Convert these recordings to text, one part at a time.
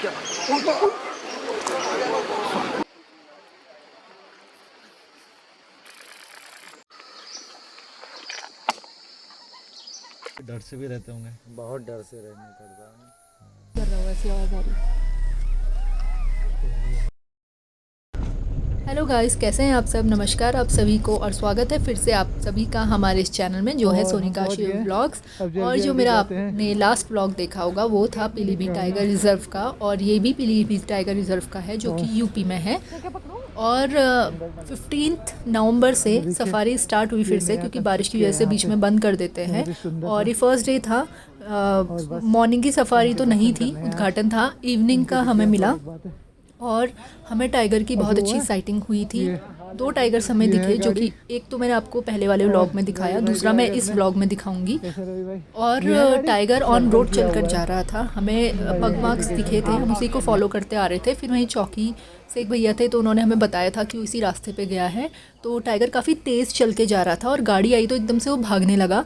डर से भी रहते होंगे। बहुत डर से रहने पड़ता है। कर रहा हूँ ऐसी आवाज़ आ रही। हेलो गाइस, कैसे हैं आप सब। नमस्कार आप सभी को और स्वागत है फिर से आप सभी का हमारे इस चैनल में जो है सोनिका शिव व्लॉग्स। और जो मेरा आपने लास्ट व्लॉग देखा होगा वो था पीलीभीत टाइगर रिजर्व का, और ये भी पीलीभीत टाइगर रिजर्व का है जो कि यूपी में है। और 15 नवंबर से सफारी स्टार्ट हुई फिर से, क्योंकि बारिश की वजह से बीच में बंद कर देते हैं। और ये फर्स्ट डे था। मॉर्निंग की सफारी तो नहीं थी, उद्घाटन था, इवनिंग का हमें मिला। और हमें टाइगर की बहुत अच्छी साइटिंग हुई थी। 2 टाइगर्स हमें दिखे, जो कि एक तो मैंने आपको पहले वाले व्लॉग में दिखाया, दूसरा मैं इस व्लॉग में दिखाऊंगी। और टाइगर ऑन रोड चलकर जा रहा था, हमें पग मार्क्स दिखे थे, हम उसी को फॉलो करते आ रहे थे। फिर वहीं चौकी से एक भैया थे तो उन्होंने हमें बताया था कि इसी रास्ते पे गया है। तो टाइगर काफ़ी तेज़ चल के जा रहा था और गाड़ी आई तो एकदम से वो भागने लगा।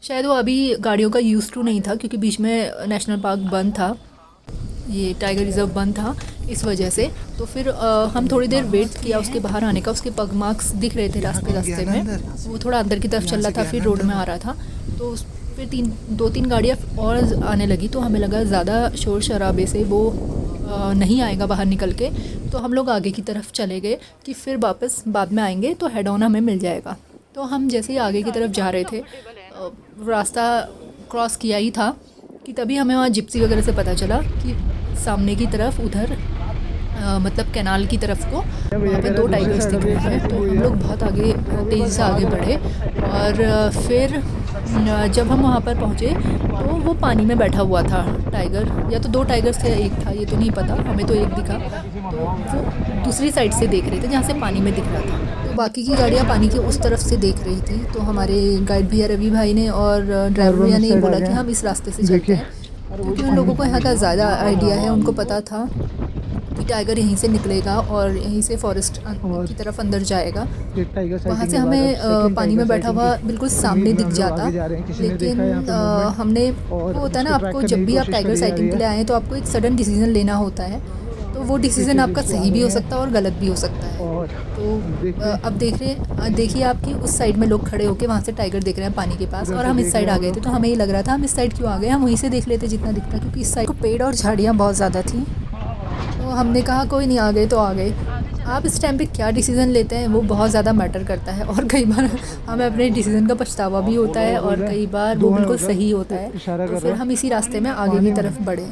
शायद वो अभी गाड़ियों का यूज़ टू नहीं था, क्योंकि बीच में नेशनल पार्क बंद था, ये टाइगर रिजर्व बंद था इस वजह से। तो फिर हम थोड़ी देर वेट किया उसके बाहर आने का। उसके पग मार्क्स दिख रहे थे रास्ते में, वो थोड़ा अंदर की तरफ चल रहा था, फिर रोड में आ रहा था। तो फिर 2-3 गाड़ियाँ और आने लगी, तो हमें लगा ज़्यादा शोर शराबे से वो नहीं आएगा बाहर निकल के। तो हम लोग आगे की तरफ चले गए कि फिर वापस बाद में आएंगे तो हेड ऑन हमें मिल जाएगा। तो हम जैसे ही आगे की तरफ जा रहे थे, रास्ता क्रॉस किया ही था कि तभी हमें वहाँ जिप्सी वगैरह से पता चला कि सामने की तरफ उधर मतलब कैनाल की तरफ को वहाँ पे 2 टाइगर्स दिख रहे हैं। तो हम लोग बहुत आगे तेज़ी से आगे बढ़े। और फिर जब हम वहाँ पर पहुँचे तो वो पानी में बैठा हुआ था टाइगर, या तो 2 टाइगर्स थे या एक था, ये तो नहीं पता, हमें तो एक दिखा। तो वो दूसरी साइड से देख रहे थे जहाँ से पानी में दिख रहा था। तो बाकी की गाड़ियाँ पानी के उस तरफ से देख रही थी। तो हमारे गाइड भैया रवि भाई ने और ड्राइवर भैया ने बोला कि हम इस रास्ते से चलते हैं, क्योंकि उन लोगों को यहाँ का ज़्यादा आइडिया है। उनको पता था कि टाइगर यहीं से निकलेगा और यहीं से फॉरेस्ट की तरफ अंदर जाएगा। वहाँ से हमें पानी में बैठा हुआ बिल्कुल सामने दिख जाता। लेकिन हमने, वो होता है ना, आपको जब भी आप टाइगर साइटिंग के लिए आएँ तो आपको एक सडन डिसीज़न लेना होता है। तो वो डिसीज़न आपका सही भी हो सकता है और गलत भी हो सकता है। तो अब देखिए आपकी उस साइड में लोग खड़े होकर वहाँ से टाइगर देख रहे हैं पानी के पास, और हम इस साइड आ गए थे। तो हमें ये लग रहा था हम इस साइड क्यों आ गए, हम वहीं से देख लेते जितना दिखता, क्योंकि इस साइड को पेड़ और झाड़ियाँ बहुत ज़्यादा थी। तो हमने कहा कोई नहीं, आ गए तो आ गए। आप इस टाइम पे क्या डिसीज़न लेते हैं वो बहुत ज़्यादा मैटर करता है, और कई बार हमें अपने डिसीज़न का पछतावा भी होता है और कई बार वो बिल्कुल सही होता है। तो फिर हम इसी रास्ते में आगे की तरफ बढ़े।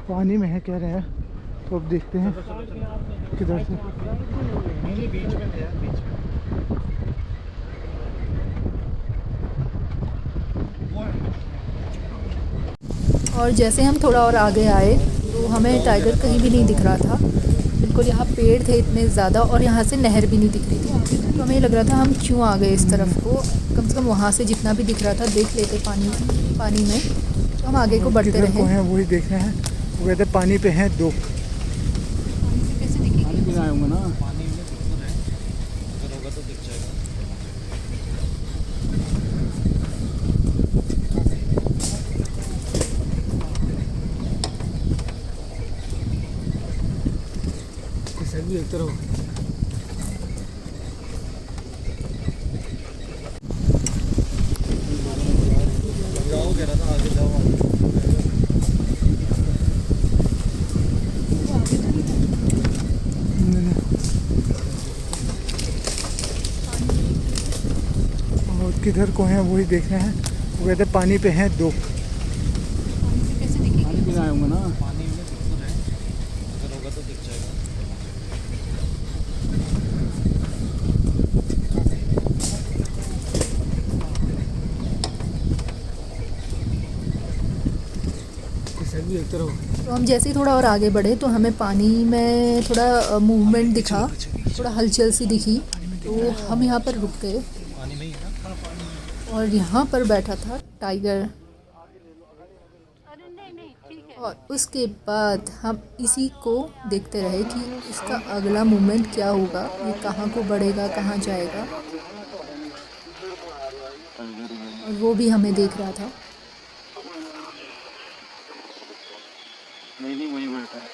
पानी में है कह रहे हैं, तो अब देखते हैं किधर से। बीच में है, बीच में। और जैसे हम थोड़ा और आगे आए तो हमें टाइगर कहीं भी नहीं दिख रहा था। बिल्कुल यहाँ पेड़ थे इतने ज़्यादा, और यहाँ से नहर भी नहीं दिख रही थी। तो हमें लग रहा था हम क्यों आ गए इस तरफ को, कम से कम वहाँ से जितना भी दिख रहा था देख लेते पानी में। तो हम आगे को बढ़ते रहे। हैं वही देख रहे हैं, वो कहते पानी पे हैं 2। कैसे दिखेगी ना भी देखते रहो। जाओ कह रहा था, आगे जाओ। और किधर को हैं वही देख रहे हैं, वो कहते पानी पे हैं 2। कैसे दिखेगी? पानी पीने आए होंगे ना, पानी में है, अगर होगा तो दिख जाएगा। तो हम जैसे ही थोड़ा और आगे बढ़े तो हमें पानी में थोड़ा मूवमेंट दिखा, थोड़ा हलचल सी दिखी। तो हम यहाँ पर रुक गए और यहाँ पर बैठा था टाइगर। और उसके बाद हम इसी को देखते रहे कि इसका अगला मूवमेंट क्या होगा, ये कहाँ को बढ़ेगा, कहाँ जाएगा। और वो भी हमें देख रहा था। नहीं वही बैठा है।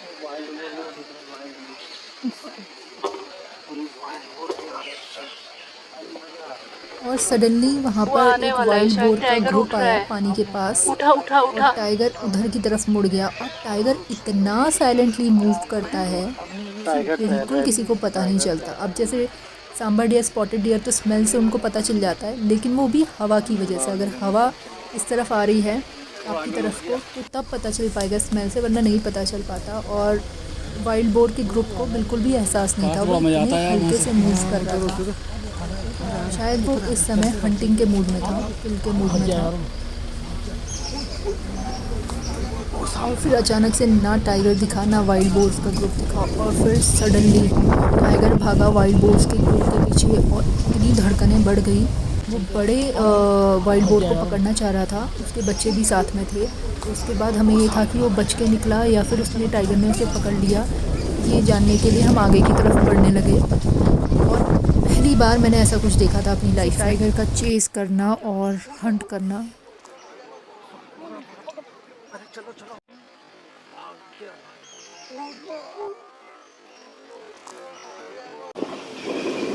और सडनली वहाँ पर एक वाइल्ड बोर का ग्रुप आया पानी के पास। उठा उठा उठा। और टाइगर उधर की तरफ मुड़ गया। और टाइगर इतना साइलेंटली मूव करता है, बिल्कुल किसी को पता नहीं चलता। अब जैसे सांबर डियर, स्पॉटेड डियर तो स्मेल से उनको पता चल जाता है, लेकिन वो भी हवा की वजह से। अगर हवा इस तरफ आ रही है आपकी तरफ को तो तब पता चल पाएगा स्मेल से, वरना नहीं पता चल पाता। और वाइल्ड बोर के ग्रुप को बिल्कुल भी एहसास नहीं था, वो इतने हल्के से मूव कर रहा था। शायद वो इस समय हंटिंग के मूड में था, किल के मूड में था। और फिर अचानक से ना टाइगर दिखा, ना वाइल्ड बोर्स का ग्रुप दिखा। और फिर सडनली टाइगर भागा वाइल्ड बोर्स के ग्रुप के पीछे और इतनी धड़कनें बढ़ गई। वो बड़े वाइल्ड बोर को पकड़ना चाह रहा था, उसके बच्चे भी साथ में थे। तो उसके बाद हमें ये था कि वो बच के निकला या फिर उसने टाइगर ने उसे पकड़ लिया। ये जानने के लिए हम आगे की तरफ बढ़ने लगे। और पहली बार मैंने ऐसा कुछ देखा था अपनी लाइफ में, टाइगर का चेस करना और हंट करना।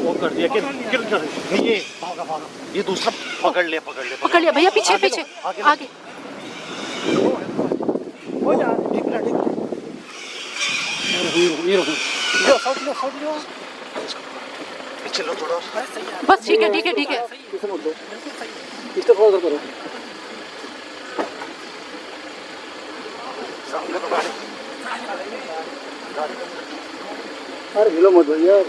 वो कर दिया, किल कर दिया। ये भागा भागा, ये दूसरा पकड़ लिया भैया, पीछे पीछे आगे। हो जा, ठीक है। ये रुको चलो थोड़ा, बस ठीक है। इसे मोड़ दो, इसको थोड़ा करो। अरे हिलो मत भैया।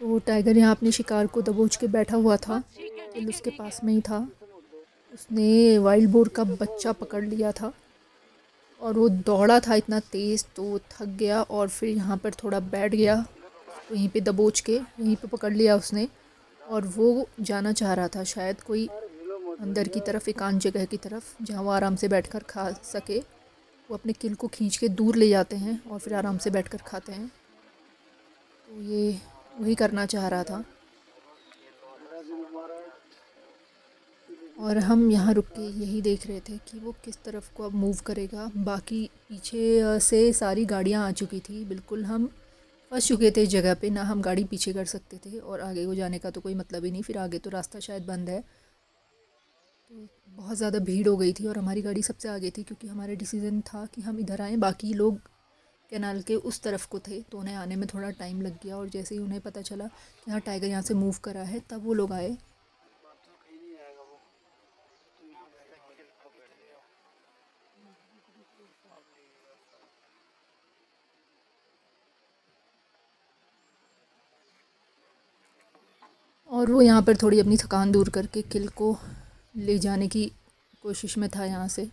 तो टाइगर यहाँ अपने शिकार को दबोच के बैठा हुआ था। किल उसके पास में ही था। उसने वाइल्ड बोर का बच्चा पकड़ लिया था और वो दौड़ा था इतना तेज़ तो वो थक गया और फिर यहाँ पर थोड़ा बैठ गया। वहीं पे दबोच के यहीं पे पकड़ लिया उसने। और वो जाना चाह रहा था शायद कोई अंदर की तरफ, एकांत जगह की तरफ, जहाँ वो आराम से बैठकर खा सके। वो अपने किल को खींच के दूर ले जाते हैं और फिर आराम से बैठकर खाते हैं। तो ये वही करना चाह रहा था। और हम यहाँ रुक के यही देख रहे थे कि वो किस तरफ को अब मूव करेगा। बाकी पीछे से सारी गाड़ियाँ आ चुकी थी, बिल्कुल हम फंस चुके थे इस जगह पे। ना हम गाड़ी पीछे कर सकते थे और आगे को जाने का तो कोई मतलब ही नहीं। फिर आगे तो रास्ता शायद बंद है। तो बहुत ज़्यादा भीड़ हो गई थी और हमारी गाड़ी सबसे आगे थी क्योंकि हमारा डिसीज़न था कि हम इधर आएँ। बाकी लोग कैनाल के उस तरफ को थे तो उन्हें आने में थोड़ा टाइम लग गया। और जैसे ही उन्हें पता चला कि हाँ टाइगर यहाँ से मूव करा है, तब वो लोग आए। और वो यहाँ पर थोड़ी अपनी थकान दूर करके किल को ले जाने की कोशिश में था यहाँ से।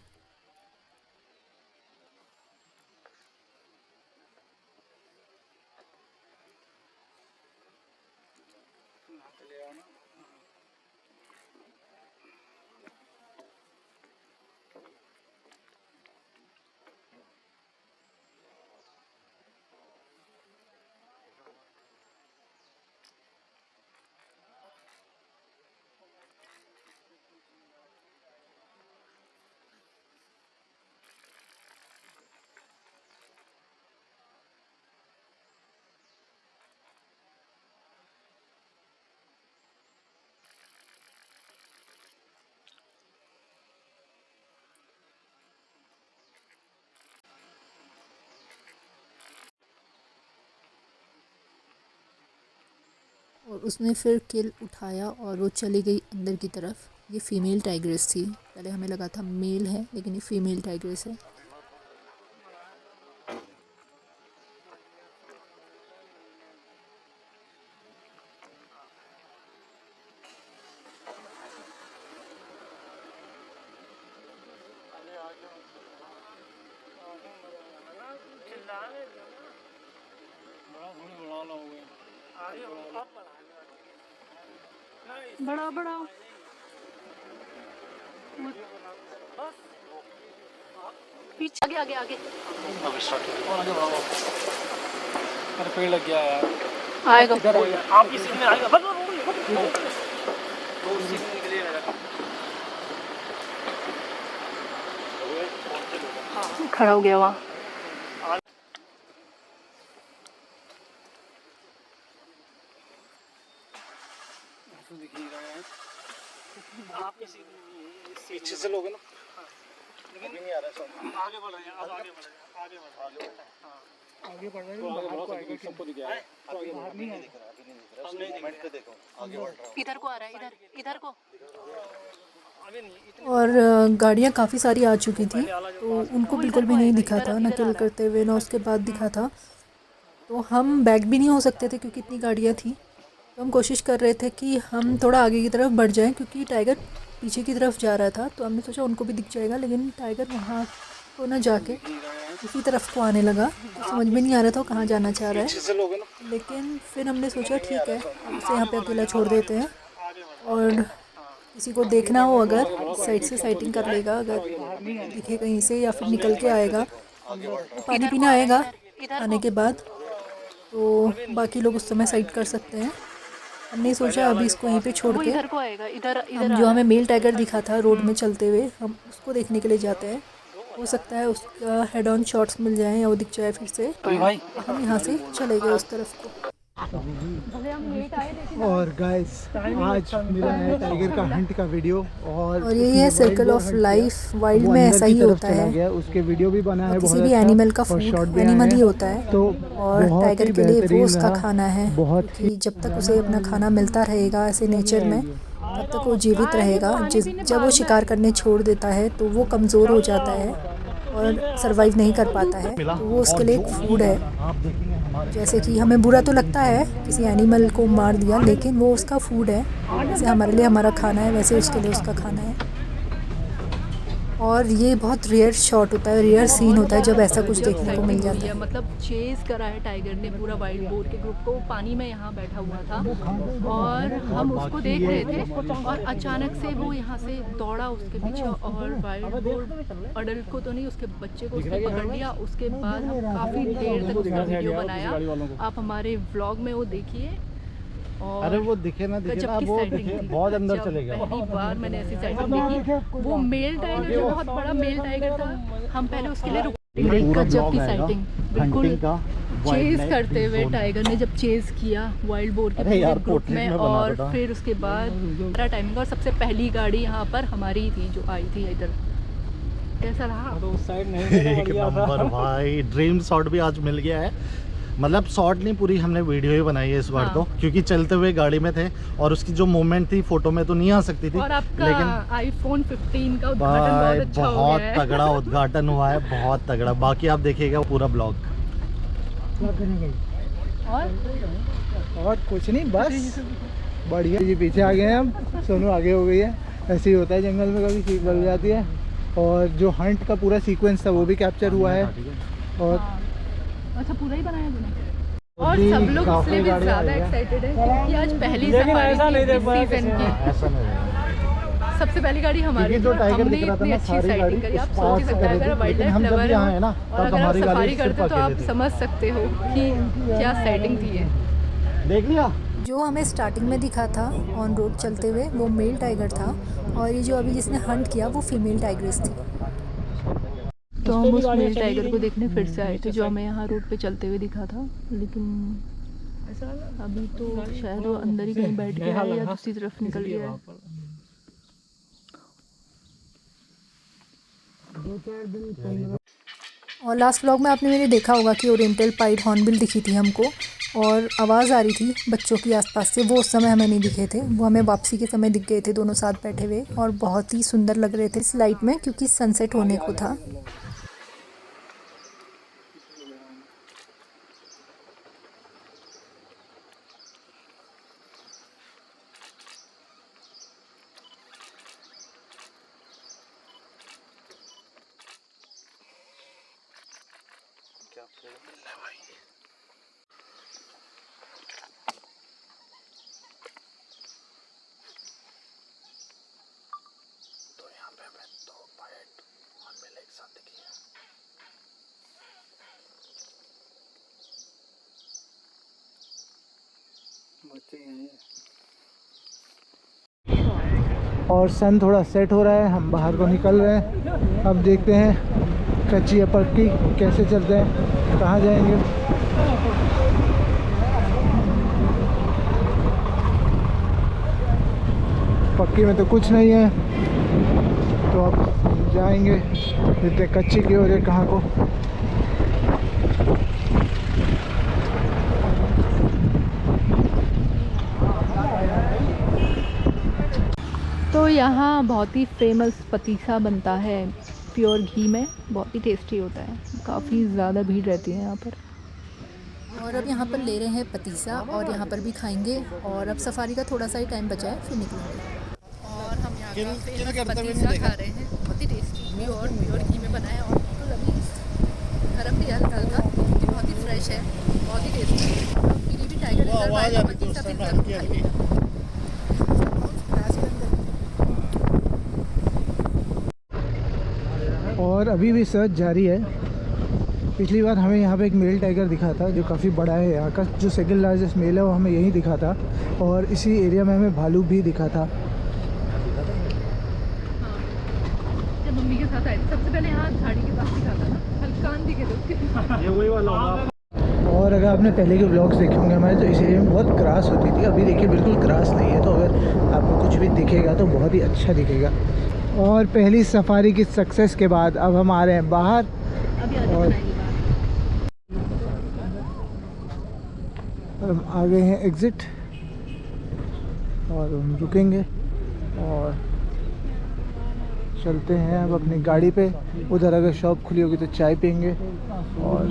और उसने फिर किल उठाया और वो चली गई अंदर की तरफ। ये फ़ीमेल टाइग्रेस थी। पहले हमें लगा था मेल है, लेकिन ये फ़ीमेल टाइग्रेस है। बड़ा पीछे आगे अरे पेड़ लग गया यार। आएगा। आपकी सीट में आएगा। दो सीट निकले मेरा। खड़ा हो गया वहाँ। पीछे से लोगे ना, लेकिन नहीं आ रहा है। आगे बढ़ रहे हैं, अब आगे बढ़ रहे हैं, आगे बढ़ रहे हैं, आगे बढ़ रहे हैं, बाहर को आएगा, सबको दिख रहा है। बाहर नहीं दिख रहा, अभी नहीं दिख रहा। उसने मोमेंट पे देखो, आगे बढ़ रहा इधर को आ रहा है, इधर को। और गाड़ियाँ काफ़ी सारी आ चुकी थी, तो उनको बिल्कुल भी नहीं दिखा था, नकल करते हुए ना उसके बाद दिखा था। तो हम बैक भी नहीं हो सकते थे क्योंकि इतनी गाड़ियाँ थी। तो हम कोशिश कर रहे थे कि हम थोड़ा आगे की तरफ बढ़ जाएं, क्योंकि टाइगर पीछे की तरफ जा रहा था। तो हमने सोचा उनको भी दिख जाएगा, लेकिन टाइगर वहाँ को ना जाके इसी तरफ को आने लगा। तो समझ में नहीं आ रहा था वो कहाँ जाना चाह रहा है। लेकिन फिर हमने सोचा ठीक है, अब उसे यहाँ पे अकेला छोड़ देते हैं, और किसी को देखना हो अगर साइड से साइटिंग कर लेगा, अगर दिखे कहीं से या फिर निकल के आएगा। वो पानी पीने आएगा आने के बाद, तो बाकी लोग उस समय साइड कर सकते हैं। हमने सोचा अभी इसको यहीं पे छोड़ के इधर को आएगा, इधर हम जो हमें मेल टाइगर दिखा था रोड में चलते हुए, हम उसको देखने के लिए जाते हैं। हो सकता है उसका हेड ऑन शॉट्स मिल जाएं या वो दिख जाए फिर से। हम यहाँ से चले गए उस तरफ को। और गाइस आज मिला है टाइगर का हंट का वीडियो, और यही है सर्कल ऑफ लाइफ। वाइल्ड में ऐसा ही होता है, उसके वीडियो भी बना है, किसी भी एनिमल का फूड एनिमल ही होता है। तो और टाइगर के लिए वो उसका खाना है, क्योंकि जब तक उसे अपना खाना मिलता रहेगा ऐसे नेचर में, तब तक वो जीवित रहेगा। जब वो शिकार करने छोड़ देता है तो वो कमज़ोर हो जाता है और सरवाइव नहीं कर पाता है। तो वो उसके लिए एक फूड है। जैसे कि हमें बुरा तो लगता है किसी एनिमल को मार दिया, लेकिन वो उसका फूड है। जैसे हमारे लिए हमारा खाना है, वैसे उसके लिए उसका खाना है। और ये बहुत रेयर शॉट होता है, रेयर सीन होता है जब ऐसा कुछ देखने को मिल जाता है। मतलब चेज़ करा है टाइगर ने पूरा वाइल्ड बोर के ग्रुप को। पानी में यहाँ बैठा हुआ था और हम उसको देख रहे थे, और अचानक से वो यहाँ से दौड़ा उसके पीछे, और वाइल्ड बोर अडल्ट को तो नहीं, उसके बच्चे को उसने पकड़ लिया। उसके बाद हम काफ़ी देर तक उसका वीडियो बनाया, आप हमारे व्लॉग में वो देखिए। और अरे वो दिखे ना दिखे ना, वो दिखे, बहुत अंदर चले गया। पहली बार मैंने ऐसी साइटिंग देखी। वो मेल टाइगर जो बहुत बड़ा मेल टाइगर था, हम पहले उसके लिए रुके। गजब की साइटिंग, बिल्कुल चेज करते हुए टाइगर ने जब चेज किया वाइल्ड बोर के पूरे ग्रुप में। और फिर उसके बाद मेरा टाइमिंग, और सबसे पहली गाड़ी यहाँ पर हमारी थी जो आई थी इधर। कैसा रहा? तो उस साइड नहीं, एक नंबर भाई, ड्रीम शॉट भी आज मिल गया है। मतलब शॉट नहीं, पूरी हमने वीडियो ही बनाई है इस बार। तो क्योंकि चलते हुए गाड़ी में थे और उसकी जो मूवमेंट थी फोटो में तो नहीं आ सकती थी। और आपका लेकिन आईफोन 15 का उद्घाटन बहुत अच्छा हो गया है। तगड़ा उद्घाटन हुआ है, बहुत तगड़ा। बाकी आप देखिएगा पूरा ब्लॉग। और कुछ नहीं, बस बढ़िया जी। पीछे आ गए हैं हम, सोनू आगे हो गई है। ऐसे ही होता है जंगल में, कभी सीट बदल जाती है। और जो हंट का पूरा सीक्वेंस था वो भी कैप्चर हुआ है। और अच्छा, पूरा ही बनाया तूने? और सब लोग इसलिए भी ज़्यादा एक्साइटेड है क्योंकि आज पहली सफारी थी सीजन की। ऐसा नहीं, सबसे पहली गाड़ी हमारी, जो टाइगर हमने दिख रहा था इतनी ना, अच्छी सारी साइटिंग करी। आप सोच ही सकते हैं, अगर वाइल्ड लाइफ हम जब लवर यहाँ है ना, और तब अगर आप हमारी गाड़ी सफारी सिर्फ करते तो आप अकेले थे। समझ सकते हो कि क्या साइटिंग थी ये। देख लिया। जो हमें स्टार्टिंग में दिखा था ऑन रोड चलते हुए, वो मेल टाइगर था, और ये जो अभी जिसने हंट किया वो फीमेल टाइग्रेस थी। तो हम उस मेल टाइगर को देखने फिर से आए थे जो हमें यहाँ रोड पे चलते हुए दिखा था। लेकिन अभी तो शायद वो अंदर ही कहीं बैठ गया है या दूसरी तरफ निकल गया है। और लास्ट व्लॉग में आपने मेरे देखा होगा कि ओरिएंटल पाइड हॉर्नबिल दिखी थी हमको, और आवाज़ आ रही थी बच्चों की आसपास से। वो उस समय हमें नहीं दिखे थे, वो हमें वापसी के समय दिख गए थे, दोनों साथ बैठे हुए, और बहुत ही सुंदर लग रहे थे इस लाइट में, क्योंकि सनसेट होने को था। और सन थोड़ा सेट हो रहा है, हम बाहर को निकल रहे हैं। अब देखते हैं कच्ची या पक्की कैसे चलते हैं, कहाँ जाएंगे। पक्की में तो कुछ नहीं है, तो अब जाएंगे देखते कच्ची की ओर कहाँ को। तो यहाँ बहुत ही फेमस पतीसा बनता है प्योर घी में, बहुत ही टेस्टी होता है। काफ़ी ज़्यादा भीड़ रहती है यहाँ पर। और अब यहाँ पर ले रहे हैं पतीसा और यहाँ पर भी खाएंगे। और अब सफारी का थोड़ा सा ही टाइम बचा है, फिर निकलेंगे। और हम यहाँ का फेमस पतीसा खा रहे हैं, बहुत ही टेस्टी प्योर घी में बना है। और बिल्कुल अभी गर्म भी है हल्का हल्का, क्योंकि बहुत ही फ्रेश है, बहुत ही टेस्टी है। पीलीभीत टाइगर रिजर्व आए तो पतीसा फिर जरूर खाइए। और अभी भी सर्च जारी है। पिछली बार हमें यहाँ पे एक मेल टाइगर दिखा था जो काफ़ी बड़ा है, यहाँ का जो सेकंड लार्जेस्ट मेल है वो हमें यहीं दिखा था। और इसी एरिया में हमें भालू भी दिखा था। जब मम्मी के साथ आए थे सबसे पहले यहाँ झाड़ी के पास दिखा था ना, हल्कान दिखे थे उसके। ये वही वाला होगा। और अगर आपने पहले के व्लॉग्स देखे होंगे हमारे, तो इस एरिया में बहुत ग्रास होती थी। अभी देखिए बिल्कुल ग्रास नहीं है, तो अगर आपको कुछ भी दिखेगा तो बहुत ही अच्छा दिखेगा। और पहली सफारी की सक्सेस के बाद अब हम आ रहे हैं बाहर। और हम आ गए हैं एग्ज़िट और हम रुकेंगे और चलते हैं अब अपनी गाड़ी पे। उधर अगर शॉप खुली होगी तो चाय पियेंगे। और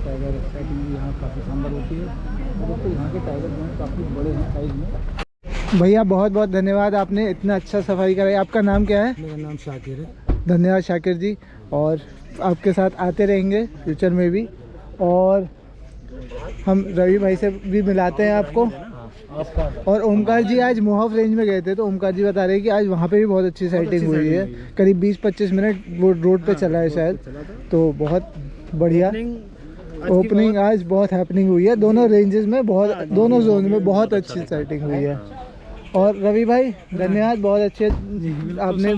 टाइगर एक्साइटिंग यहाँ काफ़ी शानदार होती है। दोस्तों यहाँ के टाइगर जो हैं काफ़ी बड़े हैं साइज़ में। भैया बहुत बहुत धन्यवाद, आपने इतना अच्छा सफारी कराई। आपका नाम क्या है? मेरा नाम शाकिर है। धन्यवाद शाकिर जी, और आपके साथ आते रहेंगे फ्यूचर में भी। और हम रवि भाई से भी मिलाते हैं आपको। और ओमकार जी आज मोहफ रेंज में गए थे, तो ओमकार जी बता रहे हैं कि आज वहाँ पे भी बहुत अच्छी साइटिंग हुई है। करीब 20-25 मिनट वो रोड पे चला है शायद, तो बहुत बढ़िया ओपनिंग आज बहुत हैपनिंग हुई है। दोनों रेंजेस में बहुत, दोनों जोन में बहुत अच्छी साइटिंग हुई है। और रवि भाई धन्यवाद, बहुत अच्छे आपने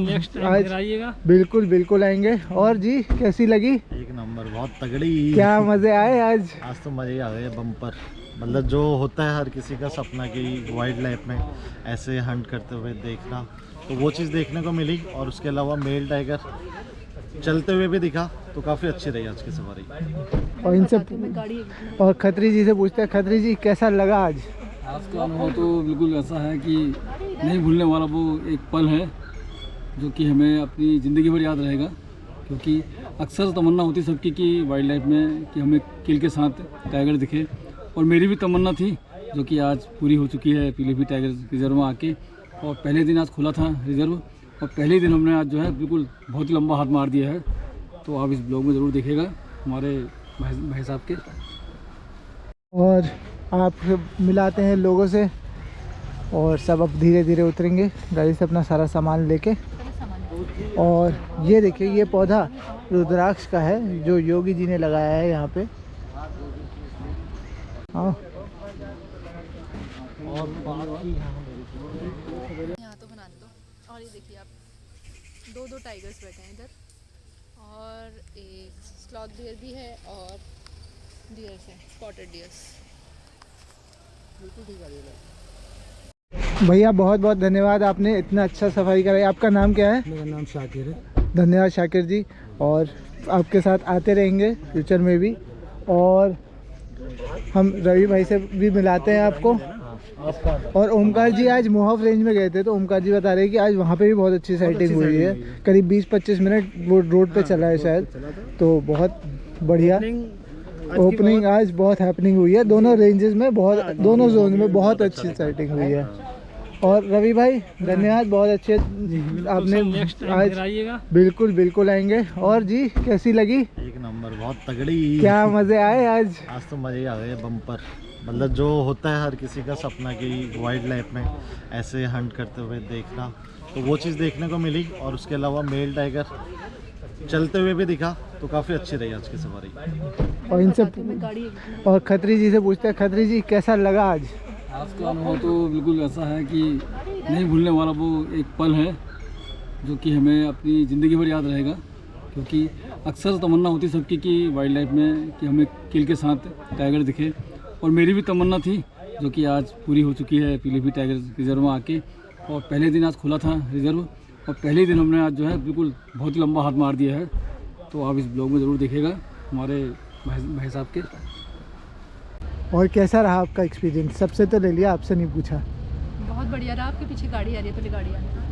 आज। बिल्कुल बिल्कुल आएंगे। और जी कैसी लगी? एक नंबर, बहुत तगड़ी। क्या मज़े आए आज? आज तो मज़े ही आ गए बम्पर। मतलब जो होता है हर किसी का सपना कि वाइल्ड लाइफ में ऐसे हंट करते हुए देखना, तो वो चीज़ देखने को मिली। और उसके अलावा मेल टाइगर चलते हुए भी दिखा, तो काफ़ी अच्छी रही आज की सफारी। और इनसे और खत्री जी से पूछते हैं, खत्री जी कैसा लगा आज? आज का अनुभव तो बिल्कुल ऐसा है कि नहीं भूलने वाला वो एक पल है जो कि हमें अपनी ज़िंदगी भर याद रहेगा। क्योंकि अक्सर तमन्ना होती सबकी कि वाइल्ड लाइफ में कि हमें किल के साथ टाइगर दिखे, और मेरी भी तमन्ना थी जो कि आज पूरी हो चुकी है पीलीभीत टाइगर रिजर्व में आके। और पहले दिन आज खुला था रिजर्व, और पहले दिन हमने आज जो है बिल्कुल बहुत ही लंबा हाथ मार दिया है। तो आप इस ब्लॉग में ज़रूर देखिएगा हमारे भाई साहब के। और आप मिलाते हैं लोगों से, और सब अब धीरे धीरे उतरेंगे गाड़ी से अपना सारा सामान लेके। और ये देखिए, ये पौधा रुद्राक्ष का है जो योगी जी ने लगाया है यहाँ पे। हाँ, और बाकी यहाँ तो बना दो। और ये देखिए आप, दो टाइगर्स बैठे हैं इधर, और एक स्लॉथ डियर भी है और डियर्स हैं, स्पॉटेड डियर्स। भैया बहुत बहुत धन्यवाद, आपने इतना अच्छा सफारी कराई। आपका नाम क्या है? मेरा नाम शाकिर है। धन्यवाद शाकिर जी, और आपके साथ आते रहेंगे फ्यूचर में भी। और हम रवि भाई से भी मिलाते हैं आपको। और ओमकार जी आज मोहफ रेंज में गए थे, तो ओमकार जी बता रहे हैं कि आज वहाँ पे भी बहुत अच्छी साइटिंग हुई है। करीब 20-25 मिनट वो रोड पे चला है शायद, तो बहुत बढ़िया ओपनिंग आज बहुत हैपनिंग हुई है। दोनों रेंजेस में बहुत, दोनों जोन में बहुत अच्छी साइटिंग हुई है। और रवि भाई धन्यवाद, बहुत अच्छे आपने आज। बिल्कुल बिल्कुल आएंगे। और जी कैसी लगी? एक नंबर, बहुत तगड़ी। क्या मज़े आए आज? आज तो मज़े ही आ गए बम्पर। मतलब जो होता है हर किसी का सपना कि वाइल्ड लाइफ में ऐसे हंट करते हुए देखना, तो वो चीज़ देखने को मिली। और उसके अलावा मेल टाइगर चलते हुए भी दिखा, तो काफ़ी अच्छी रही आज की सवारी। और इनसे गाड़ी और खत्री जी से पूछते हैं, खत्री जी कैसा लगा आज? आज का अनुभव तो बिल्कुल ऐसा है कि नहीं भूलने वाला वो एक पल है जो कि हमें अपनी ज़िंदगी भर याद रहेगा, क्योंकि अक्सर तमन्ना होती सबकी कि वाइल्ड लाइफ में कि हमें किल के साथ टाइगर दिखे, और मेरी भी तमन्ना थी जो कि आज पूरी हो चुकी है पीलीभीत टाइगर रिजर्व में आके। और पहले दिन आज खुला था रिजर्व, और पहले दिन हमने आज जो है बिल्कुल बहुत ही लंबा हाथ मार दिया है। तो आप इस ब्लॉग में ज़रूर देखिएगा हमारे भाई साहब के। और कैसा रहा आपका एक्सपीरियंस? सबसे तो ले लिया, आपसे नहीं पूछा। बहुत बढ़िया रहा। आपके पीछे गाड़ी आ रही है, पहले गाड़ी आ रही है।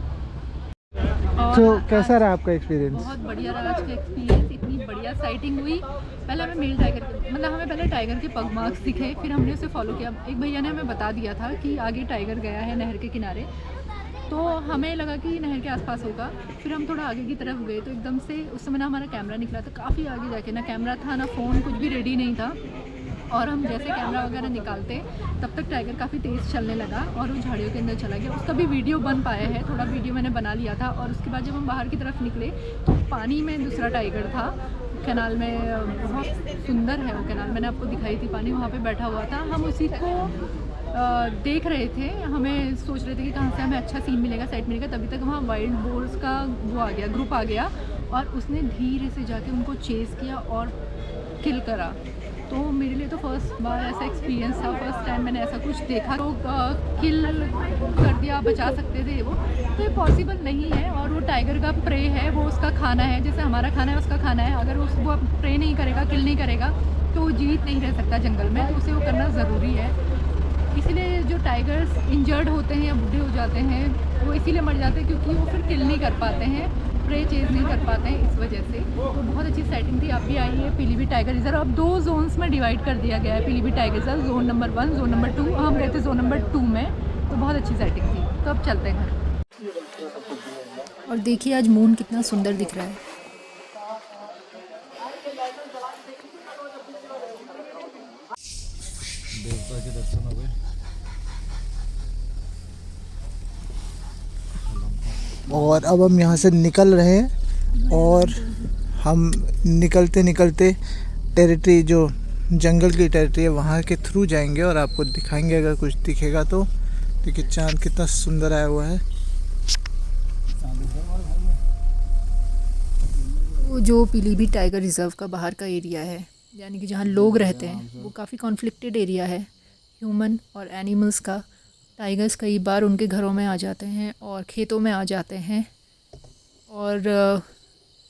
तो और कैसा रहा आपका एक्सपीरियंस? बहुत बढ़िया रहा आज का एक्सपीरियंस। इतनी बढ़िया साइटिंग हुई। पहले हमें मेल टाइगर मतलब हमें पहले टाइगर के पग मार्क्स दिखे, फिर हमने उसे फॉलो किया। एक भैया ने हमें बता दिया था कि आगे टाइगर गया है नहर के किनारे, तो हमें लगा कि नहर के आसपास होगा। फिर हम थोड़ा आगे की तरफ गए तो एकदम से उस समय ना हमारा कैमरा निकला था, काफ़ी आगे जाके ना कैमरा था ना फ़ोन, कुछ भी रेडी नहीं था। और हम जैसे कैमरा वगैरह निकालते तब तक टाइगर काफ़ी तेज़ चलने लगा और वो झाड़ियों के अंदर चला गया। उसका भी वीडियो बन पाया है, थोड़ा वीडियो मैंने बना लिया था। और उसके बाद जब हम बाहर की तरफ निकले तो पानी में दूसरा टाइगर था कैनाल में। बहुत सुंदर है वो कैनाल, मैंने आपको दिखाई थी, पानी वहाँ पे बैठा हुआ था। हम उसी को देख रहे थे, हमें सोच रहे थे कि कहाँ से हमें अच्छा सीन मिलेगा, साइड मिलेगा। तभी तक वहाँ वाइल्ड बोर्स का वो आ गया, ग्रुप आ गया, और उसने धीरे से जाके उनको चेज़ किया और किल करा। तो मेरे लिए तो फर्स्ट बार ऐसा एक्सपीरियंस था, फर्स्ट टाइम मैंने ऐसा कुछ देखा। तो किल कर दिया, बचा सकते थे वो, तो ये पॉसिबल नहीं है। और वो टाइगर का प्रे है, वो उसका खाना है, जैसे हमारा खाना है उसका खाना है। अगर वो प्रे नहीं करेगा, किल नहीं करेगा, तो वो जीवित नहीं रह सकता जंगल में, तो उसे वो करना ज़रूरी है। इसीलिए जो टाइगर्स इंजर्ड होते हैं या बूढ़े हो जाते हैं, वो इसीलिए मर जाते हैं क्योंकि वो फिर किल नहीं कर पाते हैं, प्रे चेज नहीं कर पाते हैं, इस वजह से। तो बहुत अच्छी सेटिंग थी। आप भी आइए पीलीभीत टाइगर रिजर्व। अब 2 जोन्स में डिवाइड कर दिया गया है Pilibhit tiger reserve, zone number 1, zone number 2। हम गए थे जोन नंबर 2 में, तो बहुत अच्छी सेटिंग थी। तो अब चलते हैं। और देखिए आज मून कितना सुंदर दिख रहा है। देवता के दर्शन हो गए। और अब हम यहाँ से निकल रहे हैं, और हम निकलते निकलते टेरिटरी, जो जंगल की टेरिटरी है, वहाँ के थ्रू जाएंगे और आपको दिखाएंगे अगर कुछ दिखेगा तो। देखिए चांद कितना सुंदर आया हुआ है। वो जो पीलीभीत टाइगर रिजर्व का बाहर का एरिया है, यानी कि जहाँ लोग रहते हैं, वो काफ़ी कॉन्फ्लिक्टेड एरिया है ह्यूमन और एनिमल्स का। टाइगर्स कई बार उनके घरों में आ जाते हैं और खेतों में आ जाते हैं, और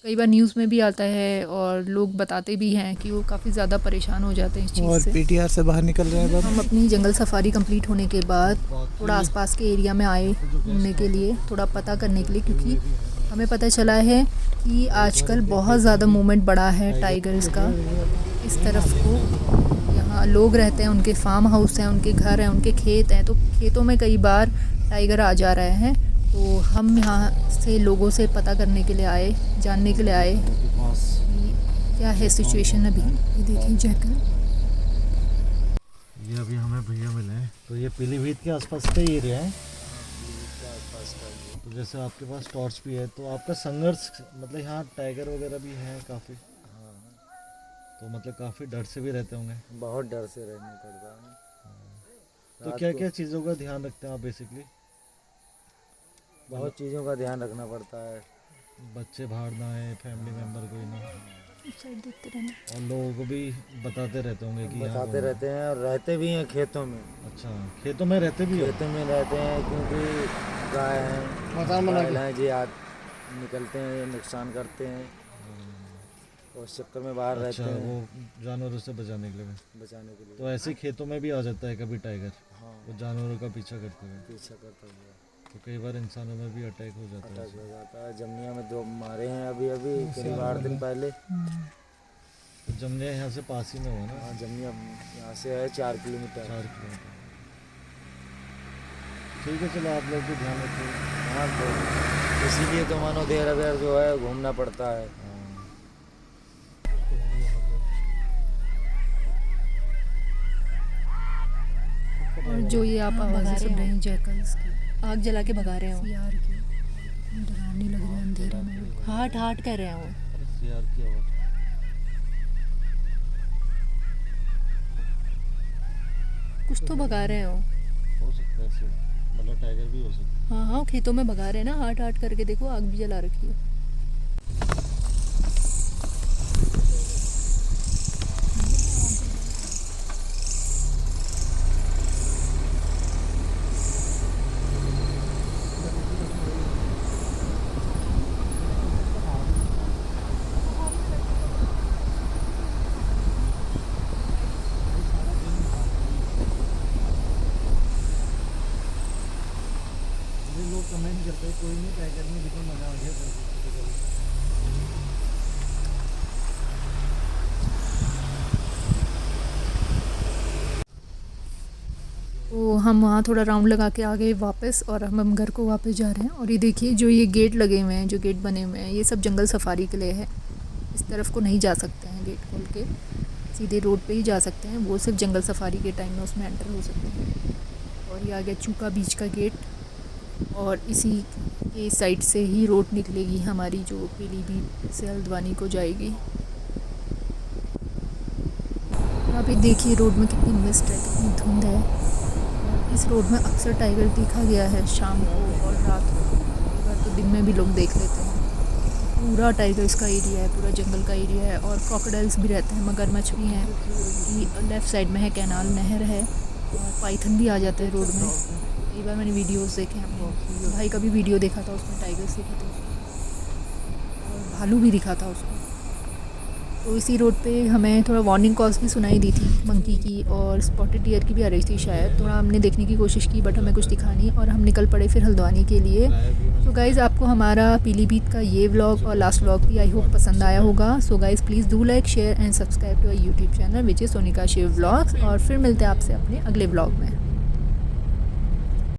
कई बार न्यूज़ में भी आता है और लोग बताते भी हैं कि वो काफ़ी ज़्यादा परेशान हो जाते हैं इस चीज़ और से। पीटीआर से बाहर निकल रहे हैं। हम अपनी जंगल सफारी कंप्लीट होने के बाद थोड़ा आसपास के एरिया में आए घूमने के लिए, थोड़ा पता करने के लिए, क्योंकि हमें पता चला है कि आजकल बहुत ज़्यादा मूवमेंट बढ़ा है टाइगर्स का इस तरफ को। यहाँ लोग रहते हैं, उनके फार्म हाउस हैं, उनके घर हैं, उनके खेत हैं, तो खेतों में कई बार टाइगर आ जा रहे हैं। तो हम यहाँ से लोगों से पता करने के लिए आए, जानने के लिए आए कि क्या है सिचुएशन अभी। ये देखिए जैकल, ये अभी हमें भैया मिले हैं, तो ये पीलीभीत के आसपास का ही एरिया है। तो जैसे आपके पास टॉर्च भी है, तो आपका संघर्ष मतलब यहाँ टाइगर वगैरह भी है काफ़ी, तो मतलब काफ़ी डर से भी रहते होंगे। बहुत डर से रहना पड़ता है। तो क्या क्या चीज़ों का ध्यान रखते हैं आप बेसिकली? बहुत चीज़ों का ध्यान रखना पड़ता है। बच्चे बाहर ना आए, फैमिली मेम्बर कोई ना, साइड देखते रहना। और लोगों को भी बताते रहते होंगे कि यहाँ बताते रहते हैं, और रहते भी हैं खेतों में। अच्छा, खेतों में रहते भी हो? खेतों में रहते हैं क्योंकि गाय हैं, बैल हैं जी, निकलते हैं, नुकसान करते हैं, और उस चक्कर में बाहर अच्छा, रहते हैं वो जानवरों से बचाने के लिए। बचाने के लिए। तो ऐसे खेतों में भी आ जाता है कभी टाइगर, हाँ, वो जानवरों का पीछा करते हुए, पीछा करता हुआ तो कई बार इंसानों में भी अटैक हो जाता है। अटैक हो जाता है। जमनिया में 2 मारे हैं अभी करीब 8 दिन पहले। तो जमनिया यहाँ से पास ही में हुआ ना? हाँ, जमनिया यहाँ से है 4 किलोमीटर। 4 किलोमीटर। ठीक है, चलो आप लोग भी ध्यान रखिए। हाँ, तो इसीलिए तो मानो देर अगर जो है घूमना पड़ता है। और जो ये आप आवाज़ें सुन रहे हैं जैकल्स की, आग जला के भगा रहे हो, यार की, डरावनी लग रही है अंधेरे में। हाट हाट कर रहे हैं वो। CR की आवाज। कुछ तो भगा रहे हो। हो सकता है ऐसे, मतलब टाइगर भी हो सकता हाँ हाँ, खेतों में भगा रहे हैं ना, हाट हाट करके देखो, आग भी जला रखी है। है। लोग कमेंट करते हैं कोई नहीं टाइगर में, लेकिन मजा आ गया कभी। तो हम वहाँ थोड़ा राउंड लगा के आ गए वापस, और हम घर को वापस जा रहे हैं। और ये देखिए जो ये गेट लगे हुए हैं, जो गेट बने हुए हैं, ये सब जंगल सफारी के लिए है। इस तरफ को नहीं जा सकते हैं गेट खोल के, सीधे रोड पे ही जा सकते हैं, वो सिर्फ जंगल सफारी के टाइम में उसमें एंटर हो सकते हैं। और ये आ गया चूका बीच का गेट, और इसी के साइड से ही रोड निकलेगी हमारी, जो पीलीभीत से हल्द्वानी को जाएगी। यहाँ पे देखिए रोड में कितनी मिस्ट है, कितनी धुंध है। और इस रोड में अक्सर टाइगर देखा गया है शाम को और रात को, कई बार तो दिन में भी लोग देख लेते हैं। पूरा टाइगर्स का एरिया है, पूरा जंगल का एरिया है, और क्रोकोडाइल्स भी रहते हैं, मगरमच्छ भी हैं। कि लेफ़्ट साइड में है कैनाल, नहर है, और पाइथन भी आ जाते हैं रोड में। कई बार मैंने वीडियोस देखे हैं, भाई का भी वीडियो देखा था, उसमें टाइगर्स दिखे थे और भालू भी दिखा था उसको। तो इसी रोड पे हमें थोड़ा वार्निंग कॉल्स भी सुनाई दी थी, मंकी की और स्पॉटेड डियर की भी आ रही थी शायद। थोड़ा हमने देखने की कोशिश की, बट हमें कुछ दिखा नहीं, और हम निकल पड़े फिर हल्द्वानी के लिए। तो गाइज़ आपको हमारा पीलीभीत का ये व्लॉग और लास्ट व्लॉग भी आई होप पसंद आया होगा। So guys please do like, share and subscribe to our YouTube channel which is Sonika Shiv vlogs. और फिर मिलते हैं आपसे अपने अगले व्लॉग में।